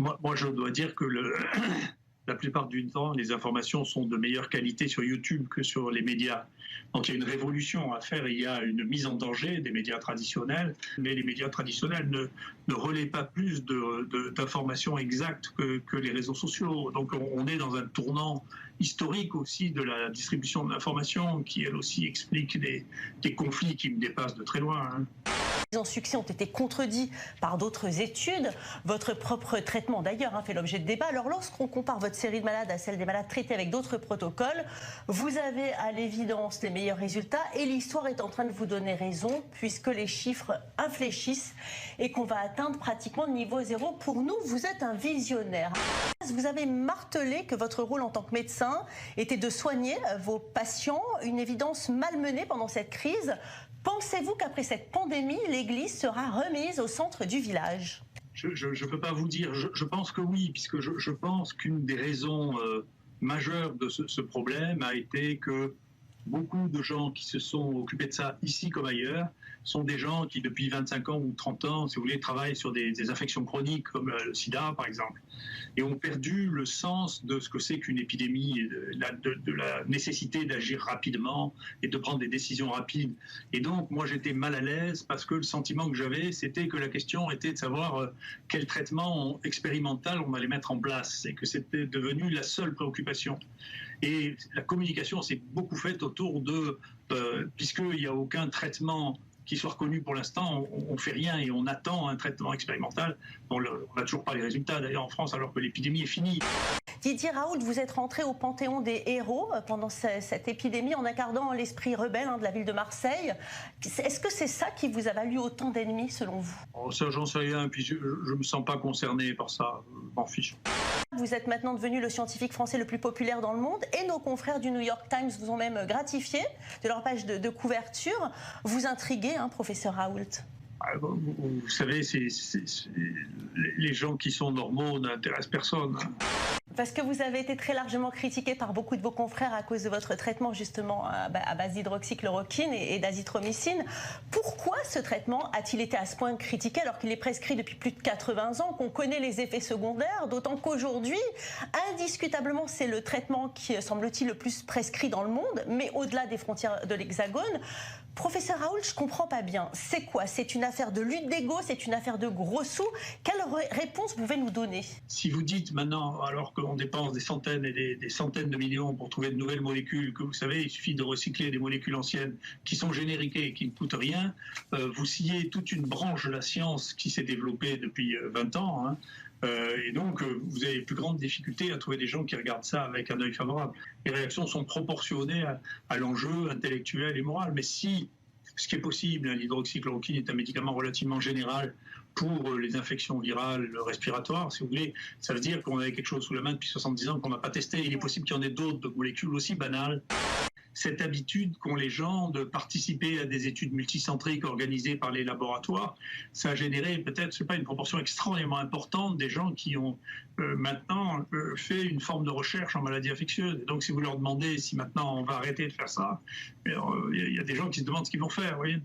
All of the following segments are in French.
Moi, je dois dire que la plupart du temps, les informations sont de meilleure qualité sur YouTube que sur les médias. Donc il y a une révolution à faire, il y a une mise en danger des médias traditionnels, mais les médias traditionnels ne relaient pas plus d'informations exactes que les réseaux sociaux. Donc on est dans un tournant historique aussi de la distribution de l'information qui, elle aussi, explique des conflits qui me dépassent de très loin. En succès ont été contredits par d'autres études. Votre propre traitement, d'ailleurs, fait l'objet de débats. Alors, lorsqu'on compare votre série de malades à celle des malades traités avec d'autres protocoles, vous avez à l'évidence les meilleurs résultats et l'histoire est en train de vous donner raison puisque les chiffres infléchissent et qu'on va atteindre pratiquement le niveau zéro. Pour nous, vous êtes un visionnaire. Vous avez martelé que votre rôle en tant que médecin était de soigner vos patients, une évidence malmenée pendant cette crise. Pensez-vous qu'après cette pandémie, l'Église sera remise au centre du village ? Je ne peux pas vous dire. Je pense que oui, puisque je pense qu'une des raisons majeures de ce problème a été que beaucoup de gens qui se sont occupés de ça ici comme ailleurs sont des gens qui, depuis 25 ans ou 30 ans, si vous voulez, travaillent sur des infections chroniques comme le sida, par exemple, et ont perdu le sens de ce que c'est qu'une épidémie, de la nécessité d'agir rapidement et de prendre des décisions rapides. Et donc, moi, j'étais mal à l'aise parce que le sentiment que j'avais, c'était que la question était de savoir quel traitement expérimental on allait mettre en place et que c'était devenu la seule préoccupation. Et la communication s'est beaucoup faite autour de, puisqu'il n'y a aucun traitement qui soit reconnu pour l'instant, on ne fait rien et on attend un traitement expérimental. On n'a toujours pas les résultats d'ailleurs en France alors que l'épidémie est finie. Didier Raoult, vous êtes rentré au panthéon des héros pendant cette épidémie en incarnant l'esprit rebelle de la ville de Marseille. Est-ce que c'est ça qui vous a valu autant d'ennemis selon vous ? Ça, j'en sais rien, puis je ne me sens pas concerné par ça, je m'en fiche. Vous êtes maintenant devenu le scientifique français le plus populaire dans le monde et nos confrères du New York Times vous ont même gratifié de leur page de couverture. Vous intriguez, professeur Raoult. Vous savez, les gens qui sont normaux n'intéressent personne. Parce que vous avez été très largement critiqué par beaucoup de vos confrères à cause de votre traitement justement à base d'hydroxychloroquine et d'azithromycine. Pourquoi ce traitement a-t-il été à ce point critiqué alors qu'il est prescrit depuis plus de 80 ans, qu'on connaît les effets secondaires, d'autant qu'aujourd'hui, indiscutablement, c'est le traitement qui semble-t-il le plus prescrit dans le monde, mais au-delà des frontières de l'Hexagone. Professeur Raoult, je ne comprends pas bien. C'est quoi ? C'est une affaire de lutte d'ego ? C'est une affaire de gros sous ? Quelle réponse vous pouvez nous donner ? Si vous dites maintenant, alors qu'on dépense des centaines et des centaines de millions pour trouver de nouvelles molécules, que vous savez, il suffit de recycler des molécules anciennes qui sont génériquées et qui ne coûtent rien, vous sciez toute une branche de la science qui s'est développée depuis 20 ans. Et donc, vous avez les plus grandes difficultés à trouver des gens qui regardent ça avec un œil favorable. Les réactions sont proportionnées à l'enjeu intellectuel et moral. Mais si ce qui est possible, l'hydroxychloroquine est un médicament relativement général pour les infections virales respiratoires, si vous voulez, ça veut dire qu'on avait quelque chose sous la main depuis 70 ans qu'on n'a pas testé. Il est possible qu'il y en ait d'autres molécules aussi banales. Cette habitude qu'ont les gens de participer à des études multicentriques organisées par les laboratoires, ça a généré peut-être, je sais pas, une proportion extrêmement importante des gens qui ont maintenant fait une forme de recherche en maladies infectieuses. Et donc, si vous leur demandez si maintenant on va arrêter de faire ça, il y a des gens qui se demandent ce qu'ils vont faire, vous voyez.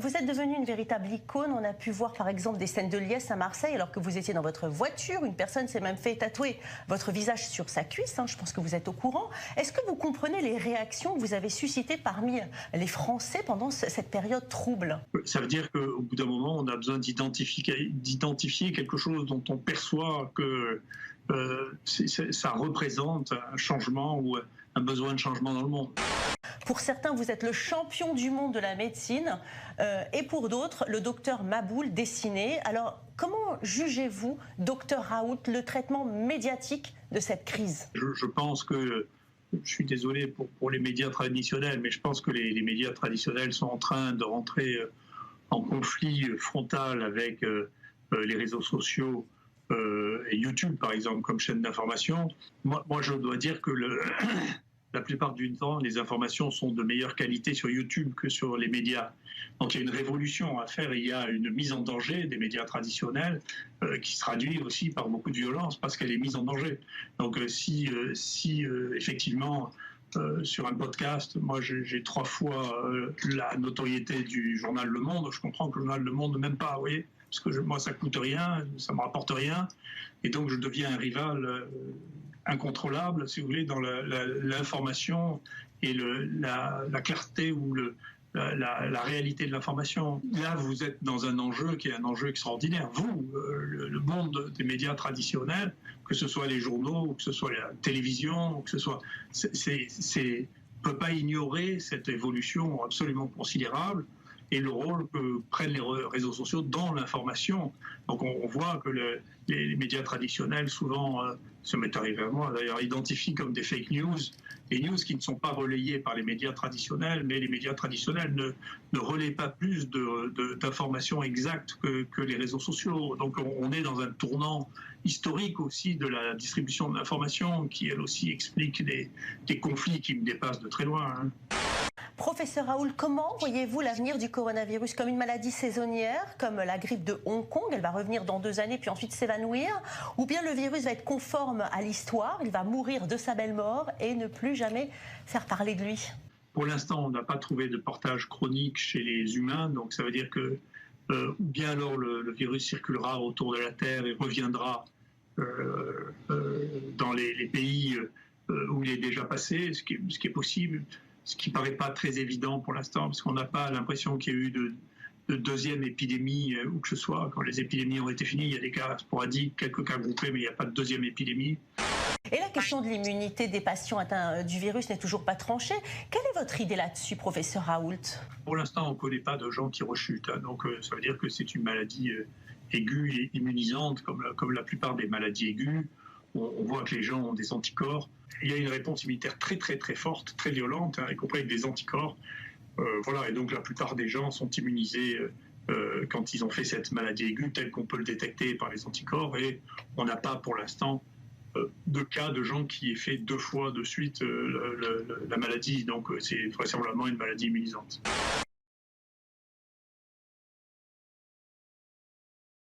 Vous êtes devenu une véritable icône. On a pu voir par exemple des scènes de liesse à Marseille alors que vous étiez dans votre voiture. Une personne s'est même fait tatouer votre visage sur sa cuisse. Je pense que vous êtes au courant. Est-ce que vous comprenez les réactions que vous avez suscitées parmi les Français pendant cette période trouble ? Ça veut dire qu'au bout d'un moment, on a besoin d'identifier quelque chose dont on perçoit que ça représente un changement ou un besoin de changement dans le monde. Pour certains, vous êtes le champion du monde de la médecine et pour d'autres, le docteur Maboul dessiné. Alors, comment jugez-vous, docteur Raoult, le traitement médiatique de cette crise ? Je pense que, je suis désolé pour les médias traditionnels, mais je pense que les médias traditionnels sont en train de rentrer en conflit frontal avec les réseaux sociaux et YouTube, par exemple, comme chaîne d'information. Moi, je dois dire que la plupart du temps, les informations sont de meilleure qualité sur YouTube que sur les médias. Donc il y a une révolution à faire, il y a une mise en danger des médias traditionnels qui se traduit aussi par beaucoup de violence parce qu'elle est mise en danger. Donc si effectivement, sur un podcast, moi j'ai 3 fois la notoriété du journal Le Monde, je comprends que le journal Le Monde ne m'aime pas, vous voyez. parce que moi, ça coûte rien, ça me rapporte rien, et donc je deviens un rival incontrôlable, si vous voulez, dans l'information et la clarté ou la réalité de l'information. Là, vous êtes dans un enjeu qui est un enjeu extraordinaire. Vous, le monde des médias traditionnels, que ce soit les journaux, ou que ce soit la télévision, ou que ce soit... ne peut pas ignorer cette évolution absolument considérable et le rôle que prennent les réseaux sociaux dans l'information. Donc on voit que les médias traditionnels souvent, ça m'est arrivé à moi d'ailleurs, identifient comme des fake news, des news qui ne sont pas relayées par les médias traditionnels, mais les médias traditionnels ne relaient pas plus d'informations exactes que les réseaux sociaux. Donc on est dans un tournant historique aussi de la distribution de l'information qui elle aussi explique des conflits qui me dépassent de très loin. Hein. Professeur Raoult, comment voyez-vous l'avenir du coronavirus? Comme une maladie saisonnière, comme la grippe de Hong Kong, elle va revenir dans 2 années puis ensuite s'évanouir? Ou bien le virus va être conforme à l'histoire, il va mourir de sa belle mort et ne plus jamais faire parler de lui? Pour l'instant, on n'a pas trouvé de portage chronique chez les humains, donc ça veut dire que ou bien alors le virus circulera autour de la Terre et reviendra dans les pays où il est déjà passé, ce qui est possible. Ce qui ne paraît pas très évident pour l'instant, parce qu'on n'a pas l'impression qu'il y a eu de deuxième épidémie où que ce soit. Quand les épidémies ont été finies, il y a des cas sporadiques, quelques cas groupés, mais il n'y a pas de deuxième épidémie. Et la question de l'immunité des patients atteints du virus n'est toujours pas tranchée. Quelle est votre idée là-dessus, professeur Raoult? Pour l'instant, on ne connaît pas de gens qui rechutent. Hein, donc ça veut dire que c'est une maladie aiguë et immunisante, comme la plupart des maladies aiguës. On voit que les gens ont des anticorps. Il y a une réponse immunitaire très très très forte, très violente, hein, y compris avec des anticorps. Voilà, et donc la plupart des gens sont immunisés quand ils ont fait cette maladie aiguë, telle qu'on peut le détecter par les anticorps, et on n'a pas pour l'instant de cas de gens qui aient fait 2 fois de suite la maladie. Donc c'est vraisemblablement une maladie immunisante.